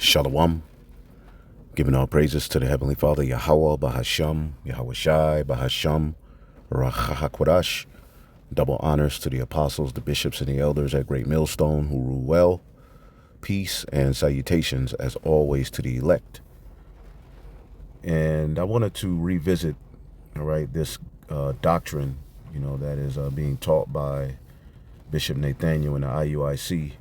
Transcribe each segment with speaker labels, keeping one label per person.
Speaker 1: Shalom. Giving all praises to the Heavenly Father, Yahweh, Bahasham, Yahweh Shai, Bahasham, Rachahakwadash. Double honors to the apostles, the bishops, and the elders at Great Millstone who rule well. Peace and salutations, as always, to the elect. And I wanted to revisit, this doctrine, that is being taught by Bishop Nathaniel in the Iuic,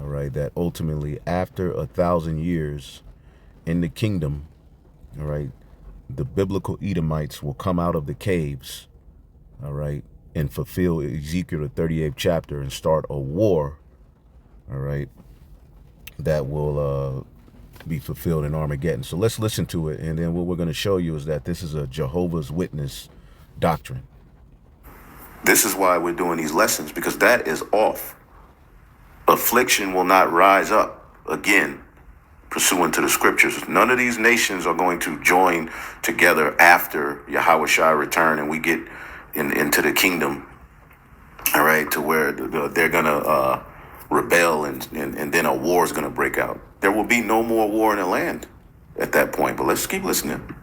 Speaker 1: that ultimately after 1,000 years in the kingdom, the biblical Edomites will come out of the caves, and fulfill Ezekiel the 38th chapter and start a war, that will be fulfilled in Armageddon. So let's listen to it, and then what we're going to show you is that this is a Jehovah's Witness doctrine. This is why we're doing these lessons, because that is off. Affliction will not rise up again, pursuant to the scriptures. None of these nations are going to join together after Yahweh Shai return and we get into the kingdom, to where they're going to rebel and then a war is going to break out. There will be no more war in the land at that point, but let's keep listening.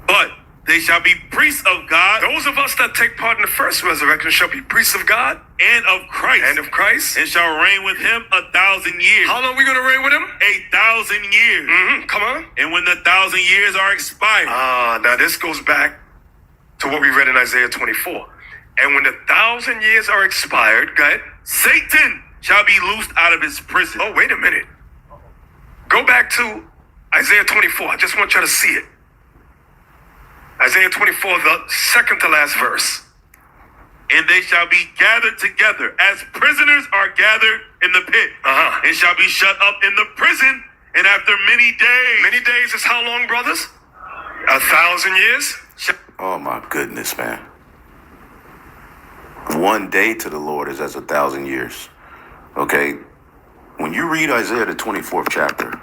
Speaker 2: But they shall be priests of God. Those of us that take part in the first resurrection shall be priests of God and of Christ. And shall reign with him 1,000 years. How long are we going to reign with him? 1,000 years. Come on. And when the 1,000 years are expired. Now this goes back to what we read in Isaiah 24. And when the 1,000 years are expired, go ahead. Satan shall be loosed out of his prison. Oh, wait a minute. Go back to Isaiah 24. I just want you to see it. Isaiah 24, the second to last verse. And they shall be gathered together as prisoners are gathered in the pit. And shall be shut up in the prison. And after many days. Many days is how long, brothers? 1,000 years?
Speaker 1: Oh my goodness, man. One day to the Lord is as 1,000 years. Okay. When you read Isaiah the 24th chapter,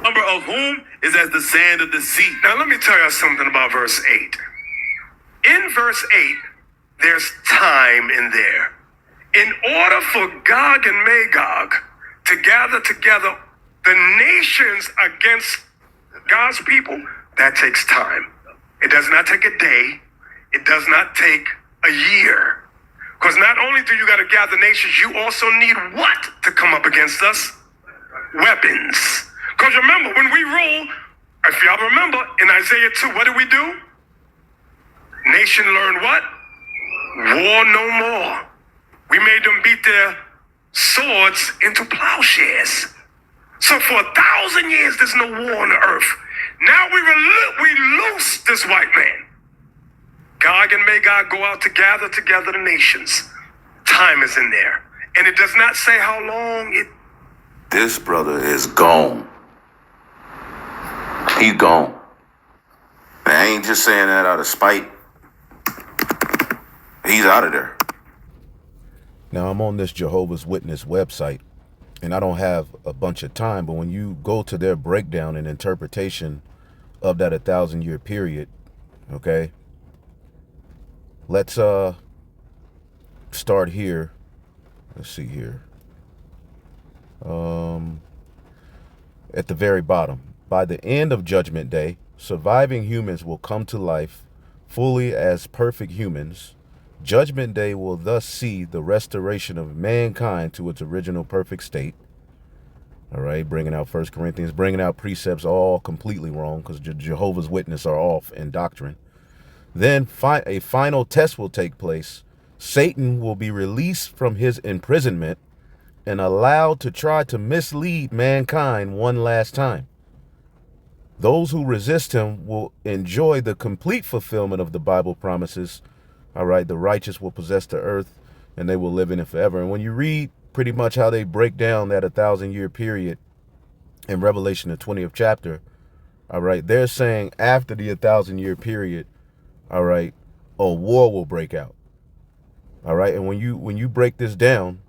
Speaker 2: number of whom is as the sand of the sea. Now let me tell you something about verse 8. In verse 8, there's time in there. In order for Gog and Magog to gather together the nations against God's people, that takes time. It does not take a day. It does not take a year. Because not only do you got to gather nations, you also need what to come up against us? Weapons. Because remember, when we rule, if y'all remember, in Isaiah 2, what did we do? Nation learned what? War no more. We made them beat their swords into plowshares. So for 1,000 years, there's no war on the earth. Now we loose this white man. Gog and Magog go out to gather together the nations. Time is in there. And it does not say how long it...
Speaker 1: This brother is gone. He's gone. And I ain't just saying that out of spite. He's out of there. Now, I'm on this Jehovah's Witness website, and I don't have a bunch of time, but when you go to their breakdown and interpretation of that 1,000-year period, okay, let's start here. Let's see here. At the very bottom. By the end of Judgment Day, surviving humans will come to life fully as perfect humans. Judgment Day will thus see the restoration of mankind to its original perfect state. Bringing out 1 Corinthians, bringing out precepts all completely wrong because Jehovah's Witnesses are off in doctrine. Then a final test will take place. Satan will be released from his imprisonment and allowed to try to mislead mankind one last time. Those who resist him will enjoy the complete fulfillment of the Bible promises. The righteous will possess the earth and they will live in it forever. And when you read pretty much how they break down that 1,000-year period in Revelation, the 20th chapter, they're saying after the 1,000-year period, a war will break out. And when you break this down,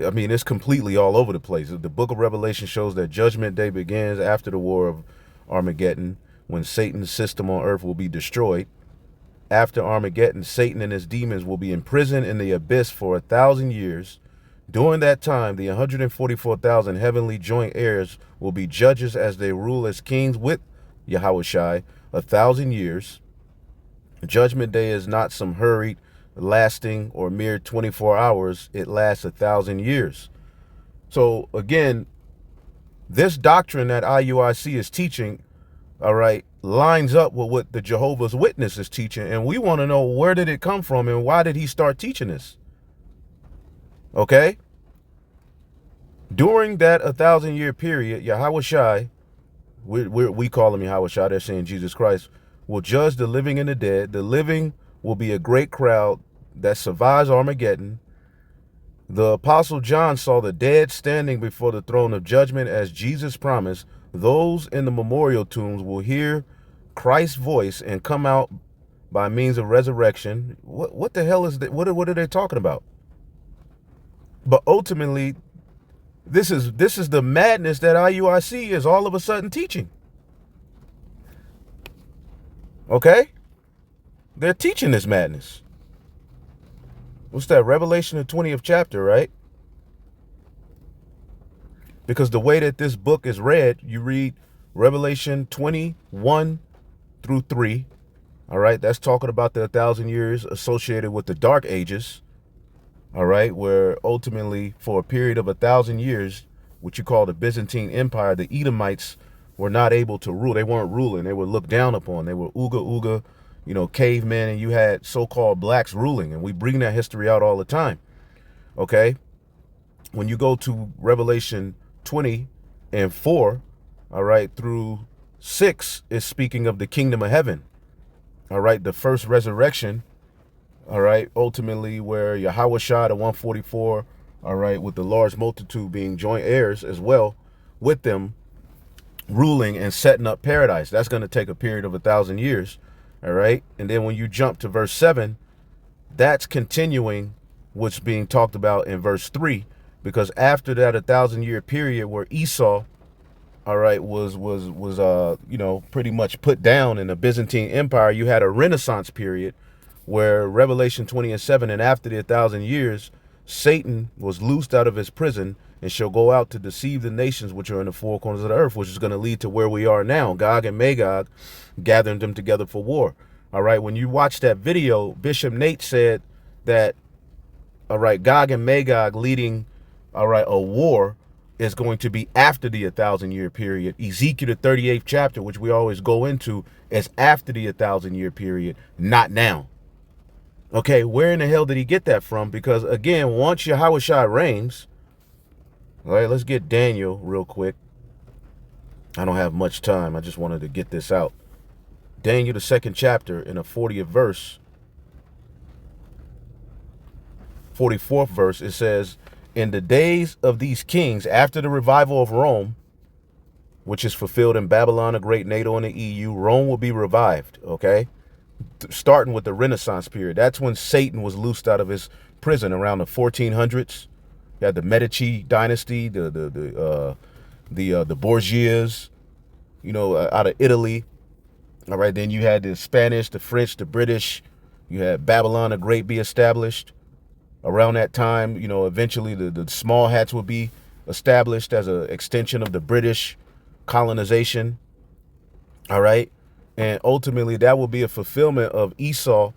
Speaker 1: I mean, it's completely all over the place. The book of Revelation shows that Judgment Day begins after the war of Armageddon, when Satan's system on earth will be destroyed. After Armageddon, Satan and his demons will be imprisoned in the abyss for 1,000 years. During that time, the 144,000 heavenly joint heirs will be judges as they rule as kings with Yahushai 1,000 years. Judgment Day is not some hurried, lasting, or mere 24 hours. It lasts 1,000 years. So again, this doctrine that IUIC is teaching, all right, lines up with what the Jehovah's Witness is teaching. And we want to know, where did it come from and why did he start teaching this? Okay? During that 1,000-year period, Yahushai, we call him Yahushai, they're saying Jesus Christ, will judge the living and the dead. The living will be a great crowd that survives Armageddon. The Apostle John saw the dead standing before the throne of judgment as Jesus promised. Those in the memorial tombs will hear Christ's voice and come out by means of resurrection. What the hell is that? What are they talking about? But ultimately, this is the madness that IUIC is all of a sudden teaching. Okay? They're teaching this madness. What's that? Revelation, the 20th chapter, right? Because the way that this book is read, you read Revelation 21 through 3. All right? That's talking about the 1,000 years associated with the Dark Ages. All right? Where ultimately, for a period of 1,000 years, what you call the Byzantine Empire, the Edomites were not able to rule. They weren't ruling. They were looked down upon. They were ooga, cavemen, and you had so-called blacks ruling. And we bring that history out all the time. Okay? When you go to Revelation 20 and 4, all right, through 6 is speaking of the kingdom of heaven. All right, the first resurrection, all right, ultimately where Yahushua, the 144, all right, with the large multitude being joint heirs as well with them, ruling and setting up paradise. That's going to take a period of 1,000 years. All right. And then when you jump to verse 7, that's continuing what's being talked about in verse 3, because after that 1,000-year period where Esau, all right, was pretty much put down in the Byzantine Empire, you had a Renaissance period where Revelation 20 and 7, and after the 1,000 years, Satan was loosed out of his prison and shall go out to deceive the nations which are in the four corners of the earth, which is going to lead to where we are now, Gog and Magog, gathering them together for war. All right, when you watch that video, Bishop Nate said that, all right, Gog and Magog leading, all right, a war is going to be after the 1,000-year period. Ezekiel, the 38th chapter, which we always go into, is after the 1,000-year period, not now. Okay, where in the hell did he get that from? Because, again, once Yahushua reigns, all right, let's get Daniel real quick. I don't have much time. I just wanted to get this out. Daniel, the 2nd chapter, in the 40th verse, 44th verse, it says, in the days of these kings, after the revival of Rome, which is fulfilled in Babylon, the great NATO, and the EU, Rome will be revived, okay? Starting with the Renaissance period. That's when Satan was loosed out of his prison around the 1400s. You had the Medici dynasty, the Borgias, out of Italy. All right, then you had the Spanish, the French, the British. You had Babylon the Great be established. Around that time, eventually the small hats would be established as an extension of the British colonization. All right. And ultimately that will be a fulfillment of Esau,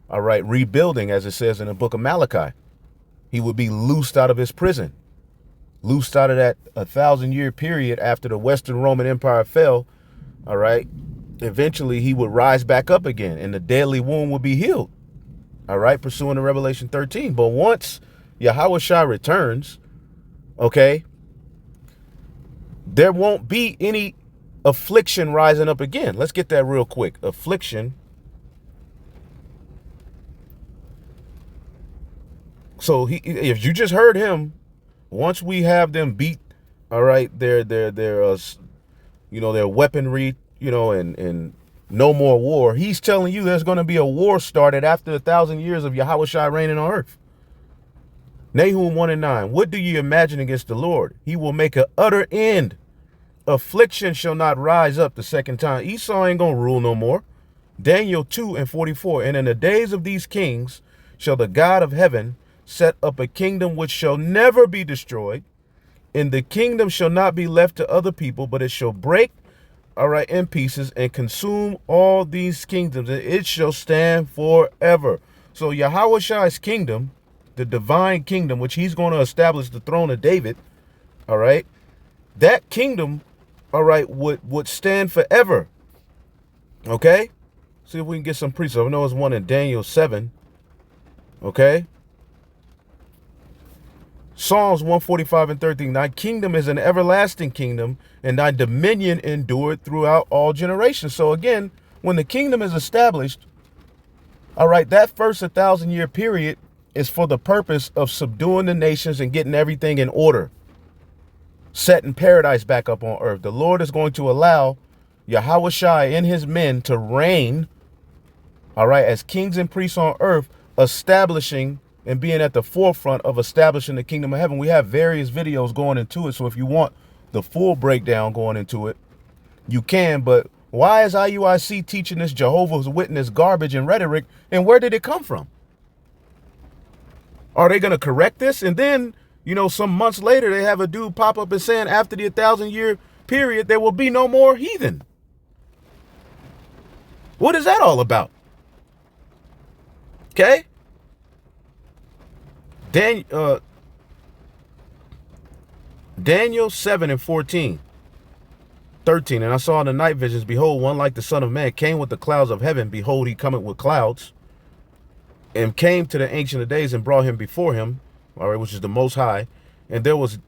Speaker 1: all right, rebuilding, as it says in the book of Malachi. He would be loosed out of his prison, loosed out of that 1,000-year period after the Western Roman Empire fell. All right. Eventually he would rise back up again and the deadly wound would be healed. All right, pursuing the Revelation 13. But once Yahushua returns, okay, there won't be any affliction rising up again. Let's get that real quick. Affliction. So if you just heard him, once we have them beat, all right, their weaponry, and no more war. He's telling you there's going to be a war started after 1,000 years of Yahushua reigning on earth. Nahum 1 and 9. What do you imagine against the Lord? He will make an utter end. Affliction shall not rise up the second time. Esau ain't going to rule no more. Daniel 2 and 44. And in the days of these kings shall the God of heaven set up a kingdom which shall never be destroyed, and the kingdom shall not be left to other people, but it shall break, all right, in pieces and consume all these kingdoms, and it shall stand forever. So Yahweh's kingdom, the divine kingdom, which he's going to establish the throne of David, all right, that kingdom, all right, would stand forever. Okay? See if we can get some precepts. I know there's one in Daniel 7. Okay? Psalms 145 and 13. Thy kingdom is an everlasting kingdom, and thy dominion endured throughout all generations. So again, when the kingdom is established, all right, that first 1,000-year period is for the purpose of subduing the nations and getting everything in order, setting paradise back up on earth. The Lord is going to allow Yahweh and his men to reign, all right, as kings and priests on earth, establishing and being at the forefront of establishing the kingdom of heaven. We have various videos going into it, so if you want the full breakdown going into it, you can. But why is IUIC teaching this Jehovah's Witness garbage and rhetoric, and where did it come from? Are they going to correct this? And then, you know, some months later, they have a dude pop up and saying after the 1,000-year period, there will be no more heathen. What is that all about? Okay? Daniel 7 and 14. 13. And I saw in the night visions, behold, one like the Son of Man came with the clouds of heaven. Behold, he cometh with clouds, and came to the Ancient of Days and brought him before him, all right, which is the Most High. And there was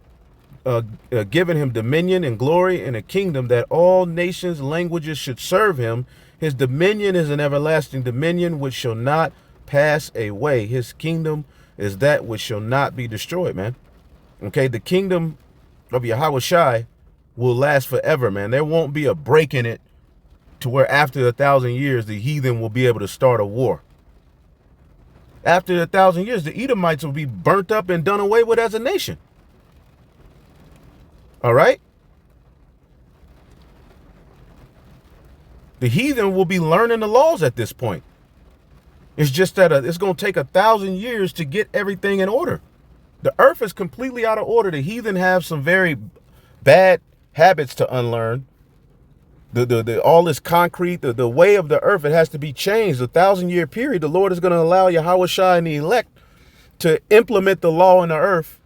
Speaker 1: given him dominion and glory and a kingdom, that all nations, languages should serve him. His dominion is an everlasting dominion which shall not pass away. His kingdom is that which shall not be destroyed, man. Okay, the kingdom of Yahweh will last forever, man. There won't be a break in it to where after 1,000 years, the heathen will be able to start a war. After 1,000 years, the Edomites will be burnt up and done away with as a nation. All right? The heathen will be learning the laws at this point. It's just that it's going to take 1,000 years to get everything in order. The earth is completely out of order. The heathen have some very bad habits to unlearn. All this concrete, the way of the earth, it has to be changed. 1,000-year period, the Lord is going to allow Yahweh and the elect to implement the law in the earth.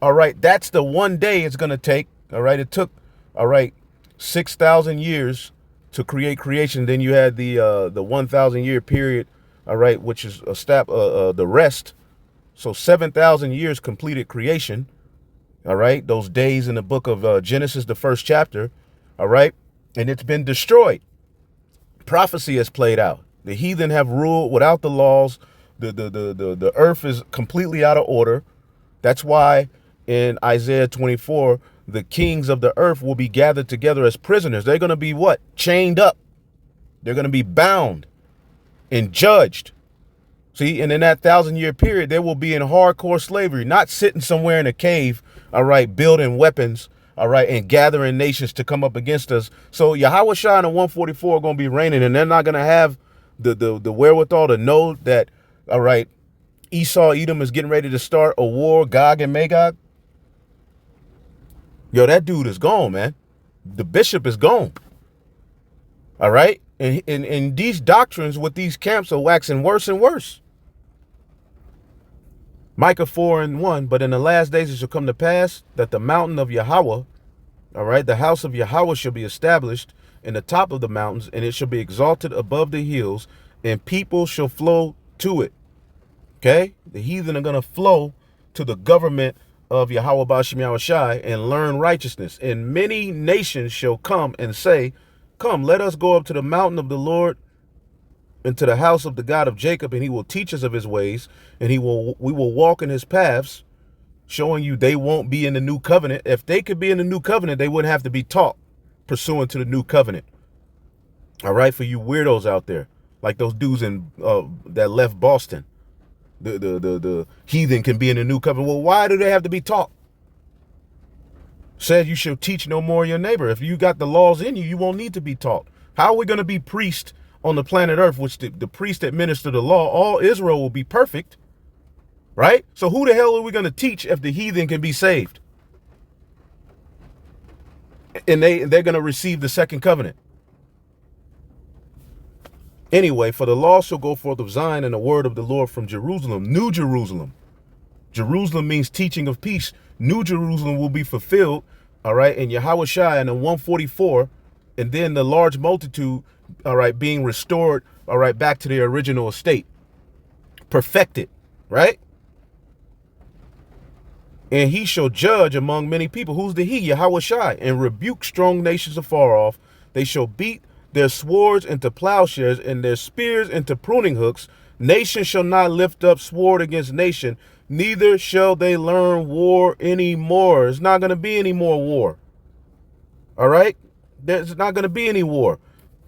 Speaker 1: All right, that's the one day it's going to take. All right, it took, all right, 6,000 years to create creation. Then you had the 1,000-year period, all right, which is the rest. So 7,000 years completed creation. All right, those days in the book of Genesis, the first chapter. All right, and it's been destroyed. Prophecy has played out. The heathen have ruled without the laws. The earth is completely out of order. That's why in Isaiah 24, the kings of the earth will be gathered together as prisoners. They're going to be what? Chained up. They're going to be bound and judged. See, and in that 1,000-year period, they will be in hardcore slavery, not sitting somewhere in a cave, all right, building weapons, all right, and gathering nations to come up against us. So Yahweh Shai and the 144 are going to be reigning, and they're not going to have the wherewithal to know that, all right, Esau, Edom is getting ready to start a war, Gog and Magog. Yo, that dude is gone, man. The bishop is gone. All right? And these doctrines with these camps are waxing worse and worse. Micah 4 and 1, but in the last days it shall come to pass that the mountain of Yahweh, all right, the house of Yahweh shall be established in the top of the mountains, and it shall be exalted above the hills, and people shall flow to it. Okay? The heathen are going to flow to the government of Yahweh Ba'ashem Yahushai and learn righteousness. And many nations shall come and say, come, let us go up to the mountain of the Lord and to the house of the God of Jacob, and he will teach us of his ways, and we will walk in his paths, showing you they won't be in the new covenant. If they could be in the new covenant, they wouldn't have to be taught pursuant to the new covenant. All right, for you weirdos out there, like those dudes in that left Boston. The heathen can be in the new covenant. Well, why do they have to be taught? Said you shall teach no more your neighbor. If you got the laws in you, you won't need to be taught. How are we going to be priests on the planet earth, which the priests that minister the law? All Israel will be perfect. right? So who the hell are we going to teach if the heathen can be saved? And they're going to receive the second covenant. Anyway, for the law shall go forth of Zion and the word of the Lord from Jerusalem, New Jerusalem. Jerusalem means teaching of peace. New Jerusalem will be fulfilled, all right, in Yahushua and in 144, and then the large multitude, all right, being restored, all right, back to their original estate. Perfected, right? And he shall judge among many people. Who's the he? Yahushua. And rebuke strong nations afar off. They shall beat their swords into plowshares and their spears into pruning hooks. Nation shall not lift up sword against nation, neither shall they learn war anymore. It's not going to be any more war. All right? There's not going to be any war.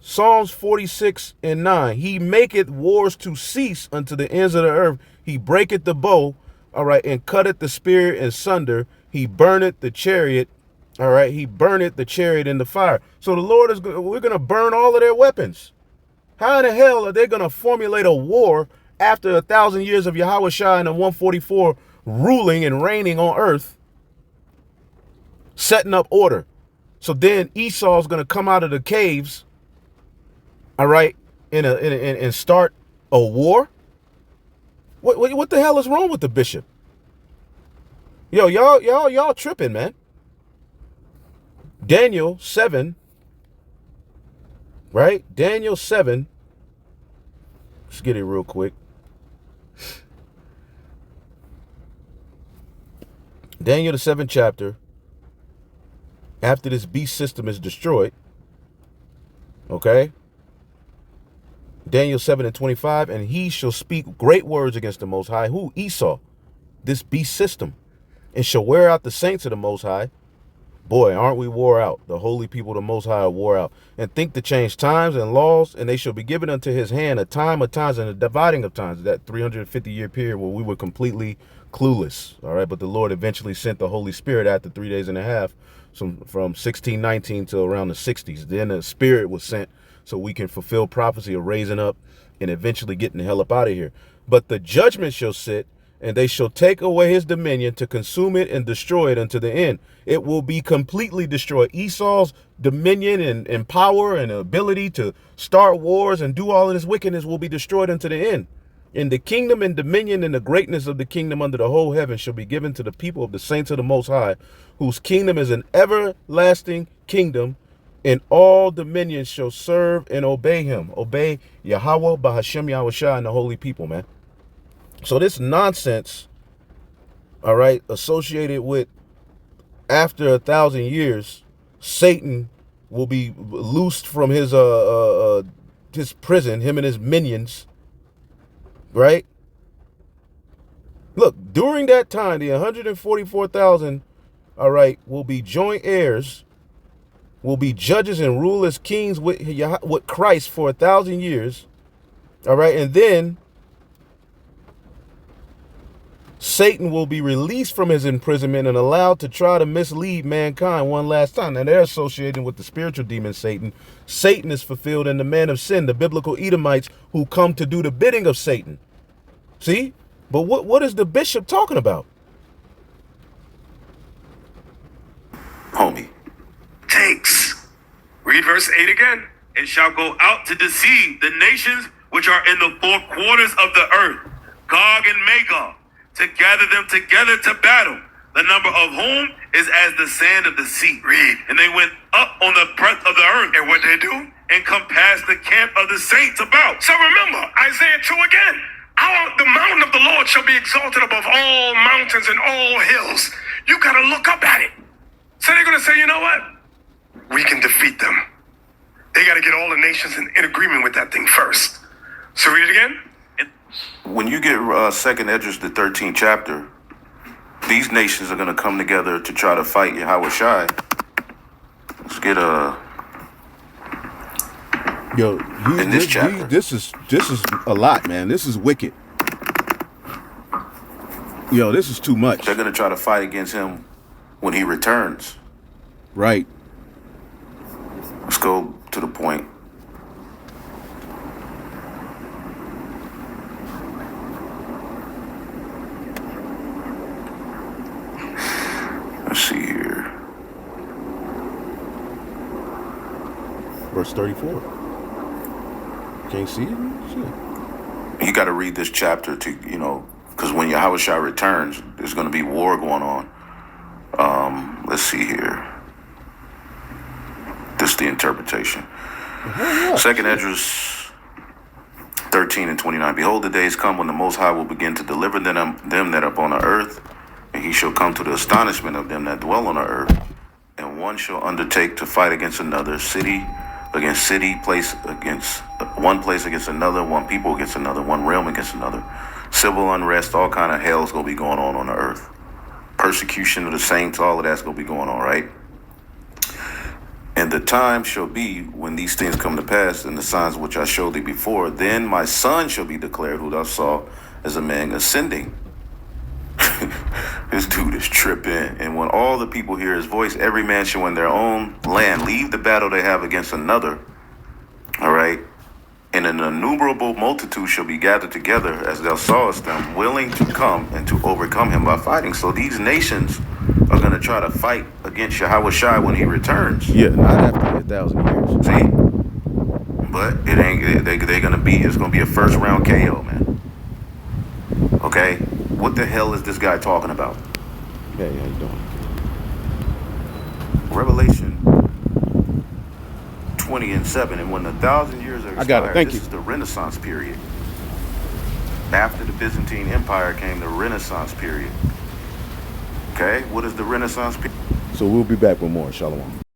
Speaker 1: Psalms 46 and 9. He maketh wars to cease unto the ends of the earth. He breaketh the bow, all right, and cutteth the spear in sunder. He burneth the chariot, all right. He burneth the chariot in the fire. So the Lord is, we're going to burn all of their weapons. How in the hell are they going to formulate a war after 1,000 years of Yahushua and the 144 ruling and reigning on earth, setting up order? So then Esau's going to come out of the caves, all right, and start a war? What the hell is wrong with the bishop? Yo, y'all tripping, man. Daniel 7, right? Daniel 7. Let's get it real quick. Daniel the 7th chapter. After this beast system is destroyed, okay? Daniel 7 and 25, and he shall speak great words against the Most High. Who? Esau, this beast system, and shall wear out the saints of the Most High. Boy, aren't we wore out? The holy people of the Most High are wore out. And think to change times and laws, and they shall be given unto his hand a time of times and a dividing of times. That 350-year period where we were completely clueless. All right, but the Lord eventually sent the Holy Spirit after 3 days and a half, from 1619 to around the 60s. Then the Spirit was sent so we can fulfill prophecy of raising up and eventually getting the hell up out of here. But the judgment shall sit, and they shall take away his dominion to consume it and destroy it unto the end. It will be completely destroyed. Esau's dominion and power and ability to start wars and do all of this wickedness will be destroyed unto the end. And the kingdom and dominion and the greatness of the kingdom under the whole heaven shall be given to the people of the saints of the Most High, whose kingdom is an everlasting kingdom, and all dominions shall serve and obey him. Obey Yahweh, Bahashem Yahushua, and the holy people, man. So this nonsense, all right, associated with after 1,000 years, Satan will be loosed from his prison, him and his minions, right? Look, during that time, the 144,000, all right, will be joint heirs, will be judges and rule as kings with Christ for 1,000 years, all right, and then Satan will be released from his imprisonment and allowed to try to mislead mankind one last time. Now, they're associating with the spiritual demon Satan. Satan is fulfilled in the man of sin, the biblical Edomites who come to do the bidding of Satan. See? But what is the bishop talking about?
Speaker 2: Homie. Takes. Read verse 8 again. And shall go out to deceive the nations which are in the four quarters of the earth, Gog and Magog, to gather them together to battle, the number of whom is as the sand of the sea. Read. And they went up on the breadth of the earth. And what they do? And compassed the camp of the saints about. So remember, Isaiah 2 again. The mountain of the Lord shall be exalted above all mountains and all hills. You got to look up at it. So they're going to say, you know what? We can defeat them. They got to get all the nations in agreement with that thing first. So read it again. When you get Second Esdras, the 13th chapter, these nations are going to come together to try to fight Yahushua. Let's get in this chapter.
Speaker 1: This is a lot, man. This is wicked. Yo, this is too much.
Speaker 2: They're going to try to fight against him when he returns.
Speaker 1: Right.
Speaker 2: Let's go to the point.
Speaker 1: verse 34. Can't see it? Shit.
Speaker 3: You got to read this chapter to, because when Yahushua returns, there's going to be war going on. Let's see here. This is the interpretation. Second Esdras 13 and 29. Behold, the days come when the Most High will begin to deliver them that are upon the earth, and he shall come to the astonishment of them that dwell on the earth. And one shall undertake to fight against another, city against city, place against another, one people against another, one realm against another. Civil unrest, all kind of hell's gonna be going on the earth. Persecution of the saints, all of that's gonna be going on, right? And the time shall be when these things come to pass, and the signs which I showed thee before, then my son shall be declared, who thou saw as a man ascending. This dude is tripping. And when all the people hear his voice, every man shall in their own land leave the battle they have against another. All right. And an innumerable multitude shall be gathered together, as thou sawest them, willing to come and to overcome him by fighting. So these nations are going to try to fight against Yahushua when he returns.
Speaker 1: Yeah, not after 1,000 years.
Speaker 3: See? But it ain't, they're going to be, it's going to be a first round KO, man. Okay? What the hell is this guy talking about?
Speaker 1: Hey, how you doing?
Speaker 3: Revelation 20 and 7. And when 1,000 years are expired,
Speaker 1: I got it. Thank
Speaker 3: this
Speaker 1: you.
Speaker 3: is the Renaissance period. After the Byzantine Empire came the Renaissance period. Okay? What is the Renaissance period?
Speaker 1: So we'll be back with more. Shalom.